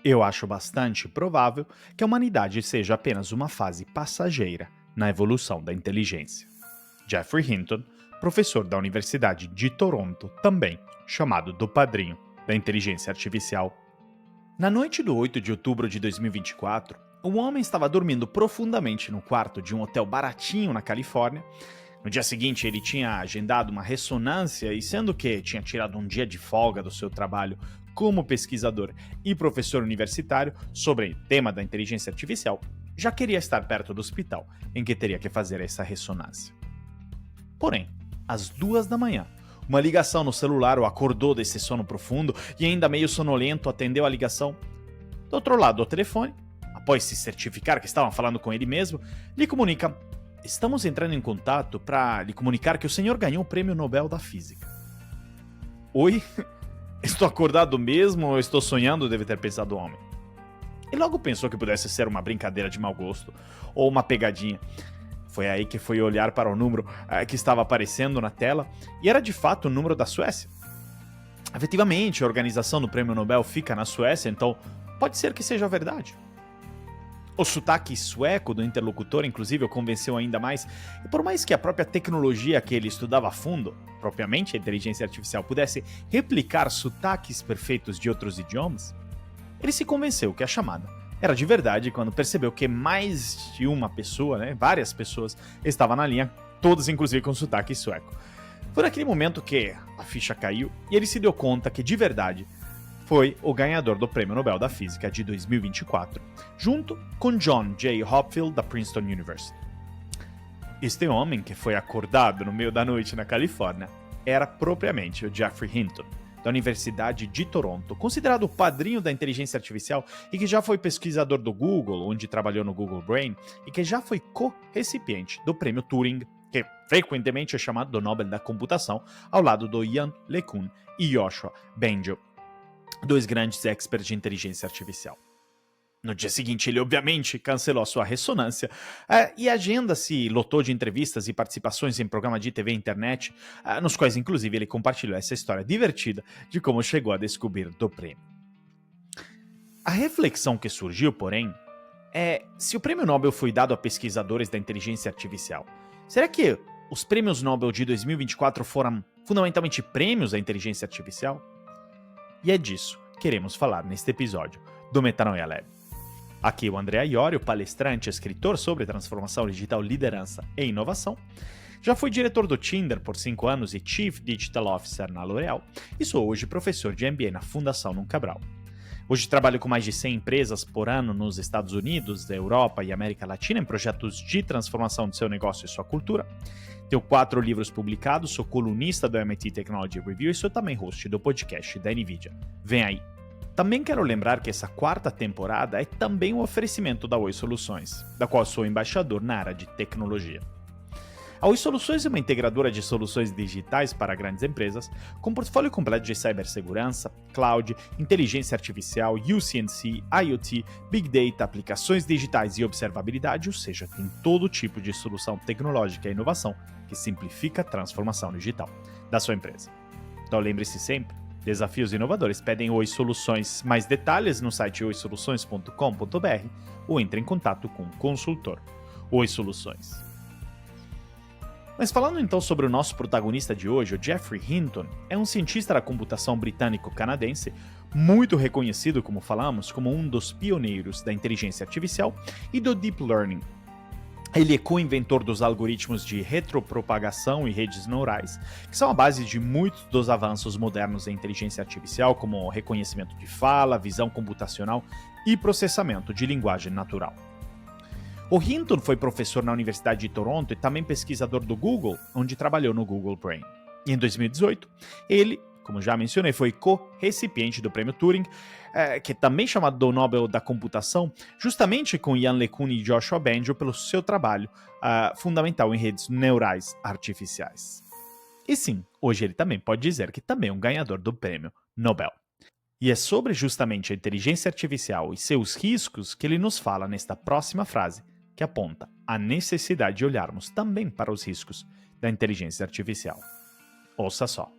Eu acho bastante provável que a humanidade seja apenas uma fase passageira na evolução da inteligência. Geoffrey Hinton, professor da Universidade de Toronto, também chamado do padrinho da inteligência artificial. Na noite do 8 de outubro de 2024, um homem estava dormindo profundamente no quarto de um hotel baratinho na Califórnia. No dia seguinte, ele tinha agendado uma ressonância e, sendo que tinha tirado um dia de folga do seu trabalho como pesquisador e professor universitário sobre o tema da inteligência artificial, já queria estar perto do hospital em que teria que fazer essa ressonância. Porém, às 2 da manhã, uma ligação no celular o acordou desse sono profundo e, ainda meio sonolento, atendeu a ligação. Do outro lado do telefone, após se certificar que estavam falando com ele mesmo, lhe comunica: "Estamos entrando em contato para lhe comunicar que o senhor ganhou o Prêmio Nobel da Física." Oi? Estou acordado mesmo ou estou sonhando? Deve ter pensado o homem. E logo pensou que pudesse ser uma brincadeira de mau gosto ou uma pegadinha. Foi aí que foi olhar para o número que estava aparecendo na tela e era de fato o número da Suécia. Efetivamente, a organização do Prêmio Nobel fica na Suécia, então pode ser que seja verdade. O sotaque sueco do interlocutor, inclusive, o convenceu ainda mais, e por mais que a própria tecnologia que ele estudava a fundo, propriamente a inteligência artificial, pudesse replicar sotaques perfeitos de outros idiomas, ele se convenceu que a chamada era de verdade quando percebeu que mais de uma pessoa, várias pessoas, estavam na linha, todas inclusive com sotaque sueco. Foi naquele momento que a ficha caiu e ele se deu conta que, de verdade, foi o ganhador do Prêmio Nobel da Física de 2024, junto com John J. Hopfield, da Princeton University. Este homem, que foi acordado no meio da noite na Califórnia, era propriamente o Geoffrey Hinton, da Universidade de Toronto, considerado o padrinho da inteligência artificial e que já foi pesquisador do Google, onde trabalhou no Google Brain, e que já foi co-recipiente do Prêmio Turing, que frequentemente é chamado do Nobel da Computação, ao lado do Ian LeCun e Yoshua Bengio, dois grandes experts de inteligência artificial. No dia seguinte, ele obviamente cancelou a sua ressonância e a agenda se lotou de entrevistas e participações em programas de TV e internet, nos quais, inclusive, ele compartilhou essa história divertida de como chegou a descobrir do prêmio. A reflexão que surgiu, porém, é se o prêmio Nobel foi dado a pesquisadores da inteligência artificial, será que os prêmios Nobel de 2024 foram fundamentalmente prêmios à inteligência artificial? E é disso que queremos falar neste episódio do Metanoia Lab. Aqui o André Iorio, palestrante e escritor sobre transformação digital, liderança e inovação. Já fui diretor do Tinder por 5 anos e Chief Digital Officer na L'Oréal e sou hoje professor de MBA na Fundação Num Cabral. Hoje trabalho com mais de 100 empresas por ano nos Estados Unidos, Europa e América Latina em projetos de transformação de seu negócio e sua cultura. Tenho 4 livros publicados, sou colunista do MIT Technology Review e sou também host do podcast da NVIDIA. Vem aí! Também quero lembrar que essa 4ª temporada é também um oferecimento da Oi Soluções, da qual sou embaixador na área de tecnologia. A Oi Soluções é uma integradora de soluções digitais para grandes empresas, com portfólio completo de cibersegurança, cloud, inteligência artificial, UC&C, IoT, Big Data, aplicações digitais e observabilidade, ou seja, tem todo tipo de solução tecnológica e inovação que simplifica a transformação digital da sua empresa. Então lembre-se sempre, desafios inovadores pedem Oi Soluções. Mais detalhes no site oisoluções.com.br ou entre em contato com o consultor Oi Soluções. Mas falando então sobre o nosso protagonista de hoje, o Geoffrey Hinton, é um cientista da computação britânico-canadense, muito reconhecido, como falamos, como um dos pioneiros da inteligência artificial e do deep learning. Ele é co-inventor dos algoritmos de retropropagação e redes neurais, que são a base de muitos dos avanços modernos em inteligência artificial, como reconhecimento de fala, visão computacional e processamento de linguagem natural. O Hinton foi professor na Universidade de Toronto e também pesquisador do Google, onde trabalhou no Google Brain. E em 2018, ele, como já mencionei, foi co-recipiente do Prêmio Turing, que é também chamado do Nobel da Computação, justamente com Ian LeCun e Joshua Bengio pelo seu trabalho fundamental em redes neurais artificiais. E sim, hoje ele também pode dizer que também é um ganhador do Prêmio Nobel. E é sobre justamente a inteligência artificial e seus riscos que ele nos fala nesta próxima frase, que aponta a necessidade de olharmos também para os riscos da inteligência artificial. Ouça só.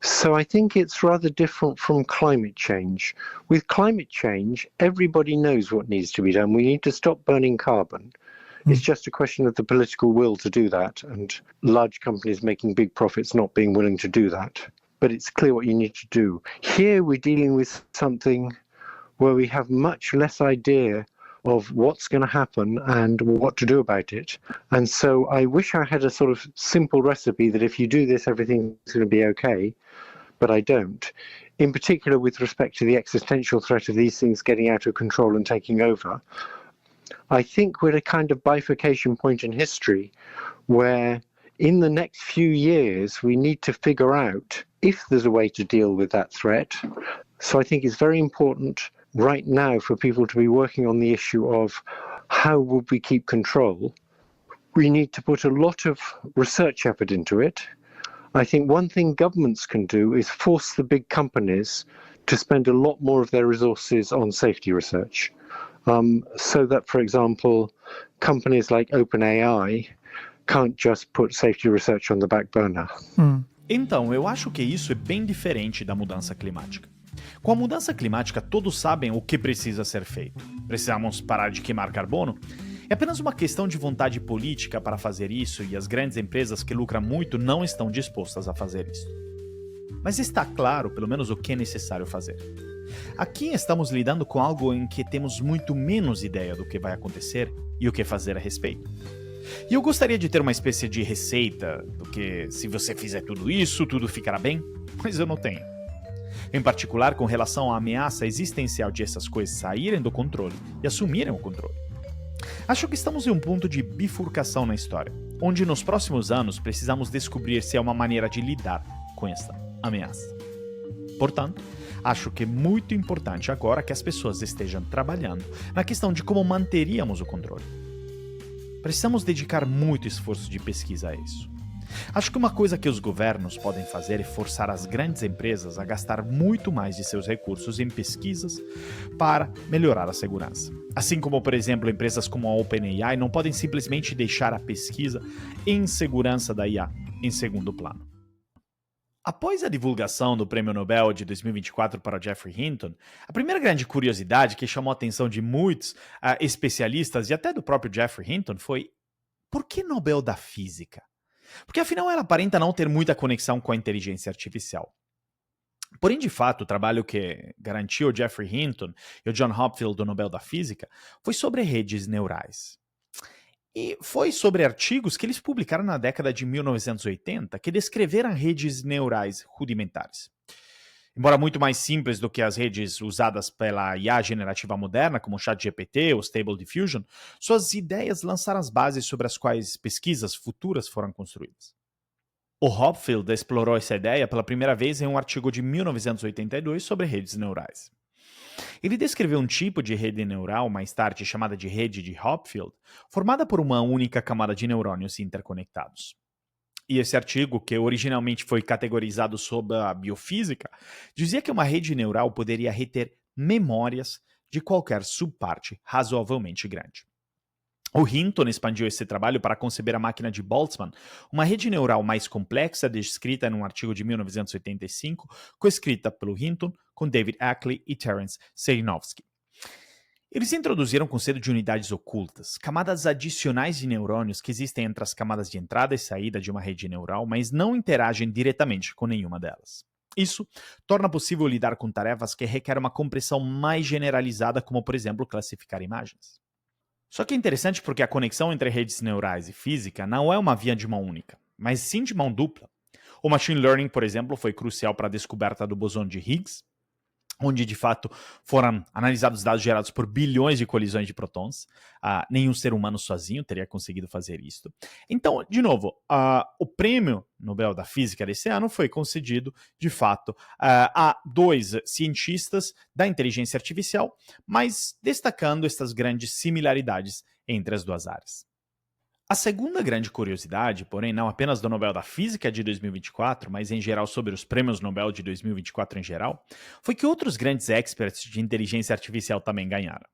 So I think it's rather different from climate change. With climate change, everybody knows what needs to be done. We need to stop burning carbon. It's just a question of the political will to do that, and large companies making big profits not being willing to do that. But it's clear what you need to do. Here we're dealing with something where we have much less idea of what's going to happen and what to do about it. And so I wish I had a sort of simple recipe that if you do this, everything's going to be okay, but I don't. In particular, with respect to the existential threat of these things getting out of control and taking over, I think we're at a kind of bifurcation point in history where in the next few years, we need to figure out if there's a way to deal with that threat. So I think it's very important right now for people to be working on the issue of how would we keep control. We need to put a lot of research effort into it. I think one thing governments can do is force the big companies to spend a lot more of their resources on safety research. So that, for example, companies like OpenAI can't just put safety research on the back burner. Então, eu acho que isso é bem diferente da mudança climática. Com a mudança climática, todos sabem o que precisa ser feito. Precisamos parar de queimar carbono? É apenas uma questão de vontade política para fazer isso e as grandes empresas que lucram muito não estão dispostas a fazer isso. Mas está claro, pelo menos, o que é necessário fazer. Aqui estamos lidando com algo em que temos muito menos ideia do que vai acontecer e o que fazer a respeito. E eu gostaria de ter uma espécie de receita do que, se você fizer tudo isso, tudo ficará bem, mas eu não tenho. Em particular, com relação à ameaça existencial de essas coisas saírem do controle e assumirem o controle. Acho que estamos em um ponto de bifurcação na história, onde nos próximos anos precisamos descobrir se há uma maneira de lidar com essa ameaça. Portanto, acho que é muito importante agora que as pessoas estejam trabalhando na questão de como manteríamos o controle. Precisamos dedicar muito esforço de pesquisa a isso. Acho que uma coisa que os governos podem fazer é forçar as grandes empresas a gastar muito mais de seus recursos em pesquisas para melhorar a segurança. Assim como, por exemplo, empresas como a OpenAI não podem simplesmente deixar a pesquisa em segurança da IA em segundo plano. Após a divulgação do Prêmio Nobel de 2024 para Geoffrey Hinton, a primeira grande curiosidade que chamou a atenção de muitos especialistas e até do próprio Geoffrey Hinton foi: por que Nobel da Física? Porque afinal ela aparenta não ter muita conexão com a inteligência artificial. Porém, de fato, o trabalho que garantiu o Geoffrey Hinton e o John Hopfield do Nobel da Física foi sobre redes neurais. E foi sobre artigos que eles publicaram na década de 1980 que descreveram redes neurais rudimentares. Embora muito mais simples do que as redes usadas pela IA generativa moderna, como o ChatGPT ou Stable Diffusion, suas ideias lançaram as bases sobre as quais pesquisas futuras foram construídas. O Hopfield explorou essa ideia pela primeira vez em um artigo de 1982 sobre redes neurais. Ele descreveu um tipo de rede neural, mais tarde chamada de rede de Hopfield, formada por uma única camada de neurônios interconectados. E esse artigo, que originalmente foi categorizado sob a biofísica, dizia que uma rede neural poderia reter memórias de qualquer subparte razoavelmente grande. O Hinton expandiu esse trabalho para conceber a máquina de Boltzmann, uma rede neural mais complexa descrita em um artigo de 1985, coescrita pelo Hinton com David Ackley e Terence Serinovsky. Eles introduziram o conceito de unidades ocultas, camadas adicionais de neurônios que existem entre as camadas de entrada e saída de uma rede neural, mas não interagem diretamente com nenhuma delas. Isso torna possível lidar com tarefas que requerem uma compreensão mais generalizada, como, por exemplo, classificar imagens. Só que é interessante porque a conexão entre redes neurais e física não é uma via de mão única, mas sim de mão dupla. O machine learning, por exemplo, foi crucial para a descoberta do bosão de Higgs, onde de fato foram analisados dados gerados por bilhões de colisões de prótons. Nenhum ser humano sozinho teria conseguido fazer isso. Então, de novo, o prêmio Nobel da Física desse ano foi concedido, de fato, a dois cientistas da inteligência artificial, mas destacando estas grandes similaridades entre as duas áreas. A segunda grande curiosidade, porém não apenas do Nobel da Física de 2024, mas em geral sobre os prêmios Nobel de 2024 em geral, foi que outros grandes experts de inteligência artificial também ganharam.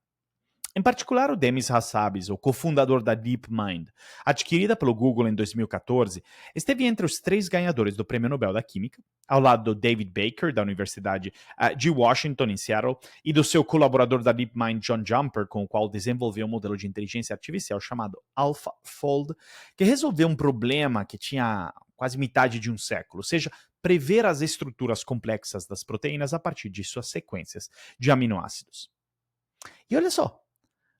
Em particular, o Demis Hassabis, o cofundador da DeepMind, adquirida pelo Google em 2014, esteve entre os 3 ganhadores do Prêmio Nobel da Química, ao lado do David Baker, da Universidade de Washington, em Seattle, e do seu colaborador da DeepMind, John Jumper, com o qual desenvolveu um modelo de inteligência artificial chamado AlphaFold, que resolveu um problema que tinha quase metade de um século, ou seja, prever as estruturas complexas das proteínas a partir de suas sequências de aminoácidos. E olha só,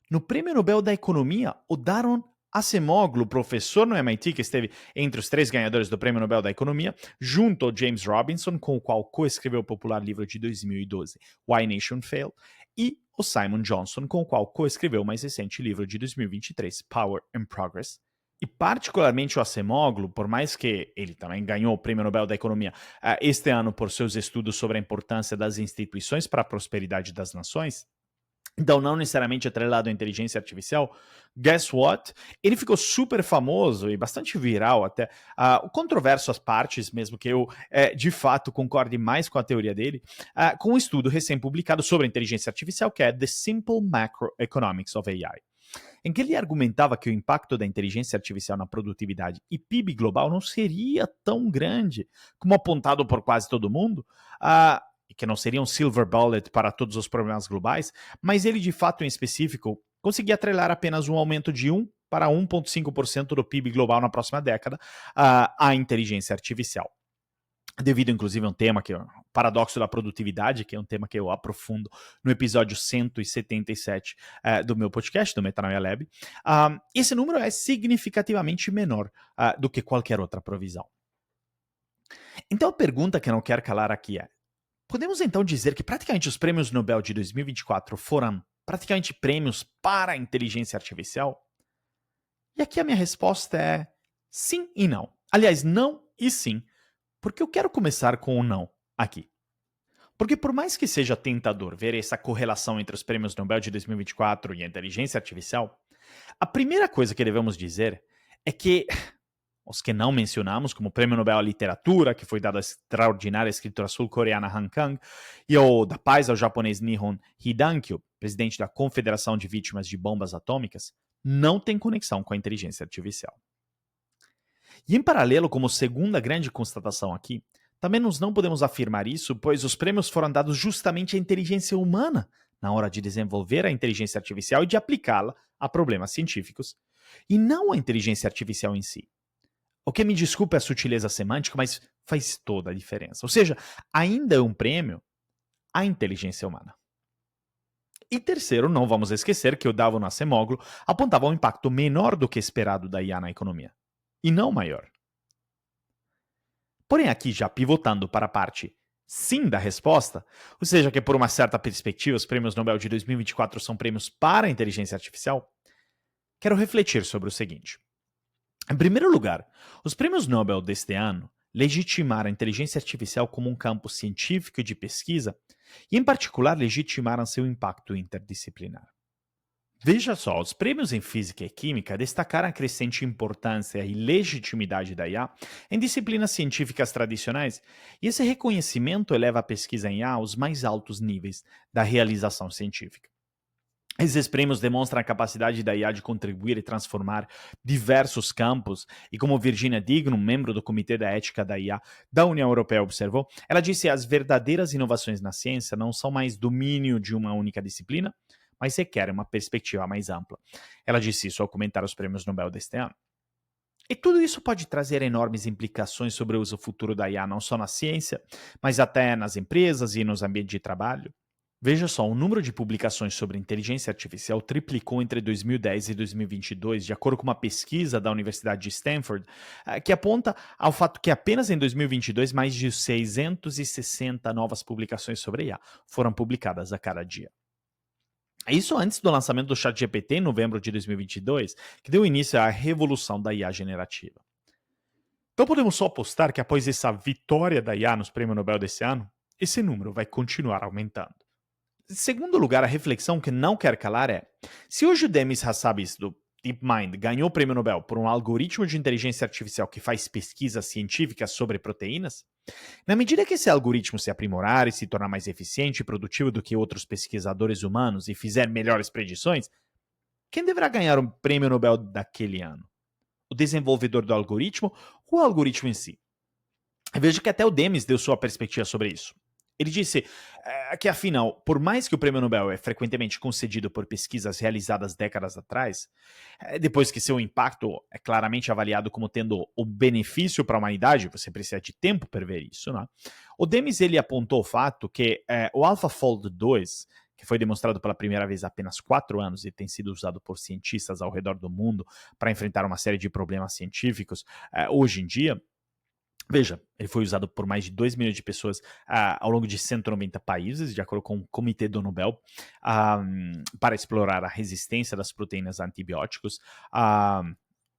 no Prêmio Nobel da Economia, o Daron Acemoglu, professor no MIT, que esteve entre os 3 ganhadores do Prêmio Nobel da Economia, junto ao James Robinson, com o qual coescreveu o popular livro de 2012, Why Nation Failed, e o Simon Johnson, com o qual coescreveu o mais recente livro de 2023, Power and Progress. E particularmente o Acemoglu, por mais que ele também ganhou o Prêmio Nobel da Economia este ano por seus estudos sobre a importância das instituições para a prosperidade das nações, então não necessariamente atrelado à inteligência artificial, guess what? Ele ficou super famoso e bastante viral até, controverso às partes, mesmo que eu de fato concorde mais com a teoria dele, com um estudo recém-publicado sobre a inteligência artificial que é The Simple Macroeconomics of AI, em que ele argumentava que o impacto da inteligência artificial na produtividade e PIB global não seria tão grande como apontado por quase todo mundo, que não seria um silver bullet para todos os problemas globais, mas ele de fato em específico conseguia atrelar apenas um aumento de 1 para 1,5% do PIB global na próxima década à inteligência artificial. Devido, inclusive, a um tema que é o paradoxo da produtividade, que é um tema que eu aprofundo no episódio 177 do meu podcast, do Metanoia Lab, esse número é significativamente menor do que qualquer outra provisão. Então a pergunta que eu não quero calar aqui é: podemos então dizer que praticamente os prêmios Nobel de 2024 foram praticamente prêmios para a inteligência artificial? E aqui a minha resposta é sim e não. Aliás, não e sim, porque eu quero começar com o não aqui. Porque por mais que seja tentador ver essa correlação entre os prêmios Nobel de 2024 e a inteligência artificial, a primeira coisa que devemos dizer é que os que não mencionamos, como o Prêmio Nobel à Literatura, que foi dado à extraordinária escritora sul-coreana Han Kang, e o da Paz ao japonês Nihon Hidankyo, presidente da Confederação de Vítimas de Bombas Atômicas, não tem conexão com a inteligência artificial. E em paralelo, como segunda grande constatação aqui, também nós não podemos afirmar isso, pois os prêmios foram dados justamente à inteligência humana na hora de desenvolver a inteligência artificial e de aplicá-la a problemas científicos, e não à inteligência artificial em si. O que me desculpa é a sutileza semântica, mas faz toda a diferença. Ou seja, ainda é um prêmio à inteligência humana. E terceiro, não vamos esquecer que o Daron Acemoglu apontava um impacto menor do que esperado da IA na economia, e não maior. Porém, aqui já pivotando para a parte sim da resposta, ou seja, que por uma certa perspectiva os prêmios Nobel de 2024 são prêmios para a inteligência artificial, quero refletir sobre o seguinte. Em primeiro lugar, os prêmios Nobel deste ano legitimaram a inteligência artificial como um campo científico e de pesquisa, e em particular legitimaram seu impacto interdisciplinar. Veja só, os prêmios em física e química destacaram a crescente importância e legitimidade da IA em disciplinas científicas tradicionais, e esse reconhecimento eleva a pesquisa em IA aos mais altos níveis da realização científica. Esses prêmios demonstram a capacidade da IA de contribuir e transformar diversos campos, e como Virginia Dignum, membro do Comitê da Ética da IA da União Europeia, observou, ela disse que as verdadeiras inovações na ciência não são mais domínio de uma única disciplina, mas requerem uma perspectiva mais ampla. Ela disse isso ao comentar os prêmios Nobel deste ano. E tudo isso pode trazer enormes implicações sobre o uso futuro da IA, não só na ciência, mas até nas empresas e nos ambientes de trabalho. Veja só, o número de publicações sobre inteligência artificial triplicou entre 2010 e 2022, de acordo com uma pesquisa da Universidade de Stanford, que aponta ao fato que apenas em 2022 mais de 660 novas publicações sobre IA foram publicadas a cada dia. Isso antes do lançamento do ChatGPT em novembro de 2022, que deu início à revolução da IA generativa. Então podemos só apostar que após essa vitória da IA nos prêmios Nobel desse ano, esse número vai continuar aumentando. Em segundo lugar, a reflexão que não quer calar é: se hoje o Demis Hassabis do DeepMind ganhou o prêmio Nobel por um algoritmo de inteligência artificial que faz pesquisas científicas sobre proteínas, na medida que esse algoritmo se aprimorar e se tornar mais eficiente e produtivo do que outros pesquisadores humanos e fizer melhores predições, Quem deverá ganhar o prêmio Nobel daquele ano? O desenvolvedor do algoritmo ou o algoritmo em si? Veja que até o Demis deu sua perspectiva sobre isso. Ele disse que, afinal, por mais que o prêmio Nobel é frequentemente concedido por pesquisas realizadas décadas atrás, depois que seu impacto é claramente avaliado como tendo o benefício para a humanidade, você precisa de tempo para ver isso, né? O Demis ele apontou o fato que o AlphaFold 2, que foi demonstrado pela primeira vez há apenas 4 anos e tem sido usado por cientistas ao redor do mundo para enfrentar uma série de problemas científicos, hoje em dia, veja, ele foi usado por mais de 2 milhões de pessoas ao longo de 190 países, de acordo com o Comitê do Nobel, para explorar a resistência das proteínas a antibióticos,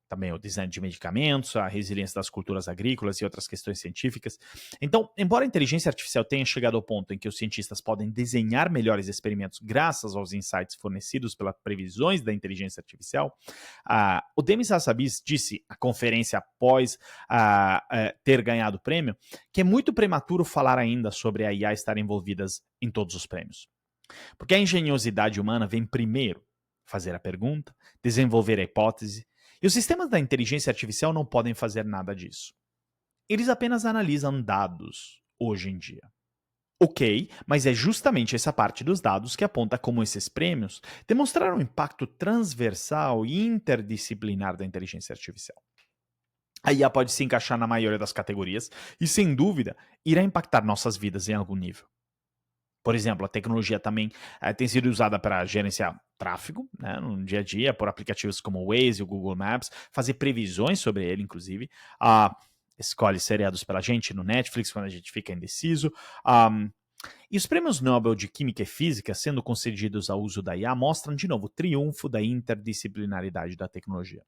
também o design de medicamentos, a resiliência das culturas agrícolas e outras questões científicas. Então, embora a inteligência artificial tenha chegado ao ponto em que os cientistas podem desenhar melhores experimentos graças aos insights fornecidos pelas previsões da inteligência artificial, o Demis Hassabis disse à conferência após ter ganhado o prêmio que é muito prematuro falar ainda sobre a IA estar envolvidas em todos os prêmios. Porque a engenhosidade humana vem primeiro fazer a pergunta, desenvolver a hipótese, e os sistemas da inteligência artificial não podem fazer nada disso. Eles apenas analisam dados hoje em dia. Ok, mas é justamente essa parte dos dados que aponta como esses prêmios demonstraram um impacto transversal e interdisciplinar da inteligência artificial. A IA pode se encaixar na maioria das categorias e, sem dúvida, irá impactar nossas vidas em algum nível. Por exemplo, a tecnologia também tem sido usada para gerenciar tráfego, né, no dia a dia, por aplicativos como o Waze e o Google Maps, fazer previsões sobre ele, inclusive. Escolhe seriados pela gente no Netflix quando a gente fica indeciso. E os prêmios Nobel de Química e Física, sendo concedidos ao uso da IA, mostram de novo o triunfo da interdisciplinaridade da tecnologia.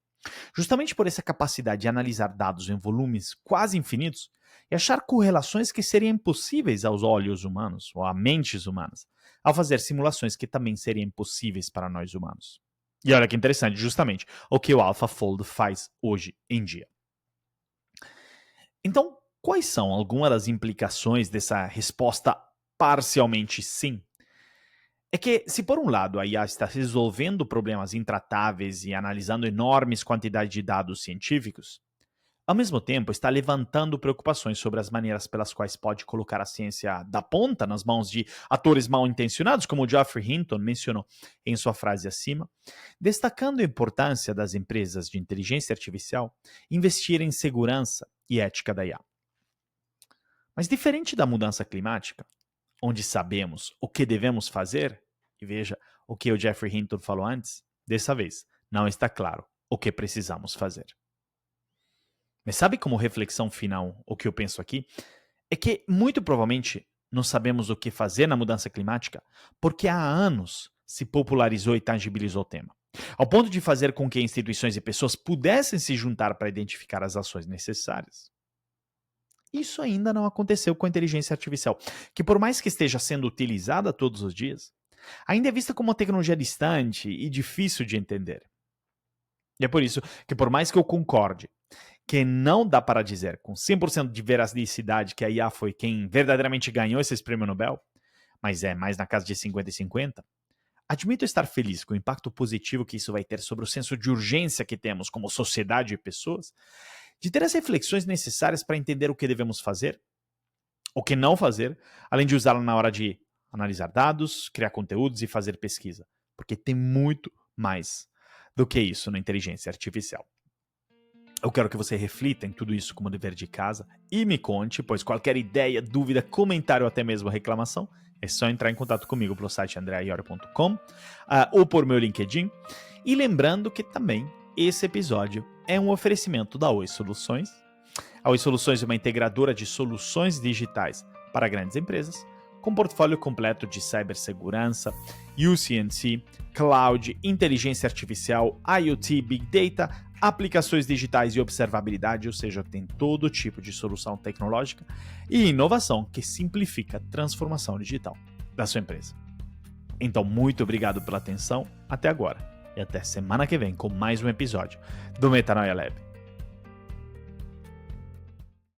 Justamente por essa capacidade de analisar dados em volumes quase infinitos e achar correlações que seriam impossíveis aos olhos humanos ou a mentes humanas, ao fazer simulações que também seriam impossíveis para nós humanos. E olha que interessante, justamente o que o AlphaFold faz hoje em dia. Então, quais são algumas das implicações dessa resposta parcialmente sim? É que, se por um lado a IA está resolvendo problemas intratáveis e analisando enormes quantidades de dados científicos, ao mesmo tempo está levantando preocupações sobre as maneiras pelas quais pode colocar a ciência da ponta nas mãos de atores mal intencionados, como o Geoffrey Hinton mencionou em sua frase acima, destacando a importância das empresas de inteligência artificial investirem em segurança e ética da IA. Mas diferente da mudança climática, onde sabemos o que devemos fazer, e veja o que o Geoffrey Hinton falou antes, dessa vez não está claro o que precisamos fazer. Mas sabe como reflexão final o que eu penso aqui? É que muito provavelmente não sabemos o que fazer na mudança climática porque há anos se popularizou e tangibilizou o tema, ao ponto de fazer com que instituições e pessoas pudessem se juntar para identificar as ações necessárias. Isso ainda não aconteceu com a inteligência artificial, que por mais que esteja sendo utilizada todos os dias, ainda é vista como uma tecnologia distante e difícil de entender. E é por isso que, por mais que eu concorde que não dá para dizer com 100% de veracidade que a IA foi quem verdadeiramente ganhou esse prêmio Nobel, mas é mais na casa de 50 e 50, admito estar feliz com o impacto positivo que isso vai ter sobre o senso de urgência que temos como sociedade e pessoas, de ter as reflexões necessárias para entender o que devemos fazer, o que não fazer, além de usá-la na hora de analisar dados, criar conteúdos e fazer pesquisa, porque tem muito mais do que isso na inteligência artificial. Eu quero que você reflita em tudo isso como dever de casa e me conte, pois qualquer ideia, dúvida, comentário ou até mesmo reclamação, é só entrar em contato comigo pelo site andreaiori.com ou por meu LinkedIn. E lembrando que também esse episódio é um oferecimento da Oi Soluções. A Oi Soluções é uma integradora de soluções digitais para grandes empresas, com portfólio completo de cibersegurança, UC&C, cloud, inteligência artificial, IoT, Big Data, aplicações digitais e observabilidade, ou seja, tem todo tipo de solução tecnológica e inovação que simplifica a transformação digital da sua empresa. Então, muito obrigado pela atenção até agora e até semana que vem com mais um episódio do Metanoia Lab.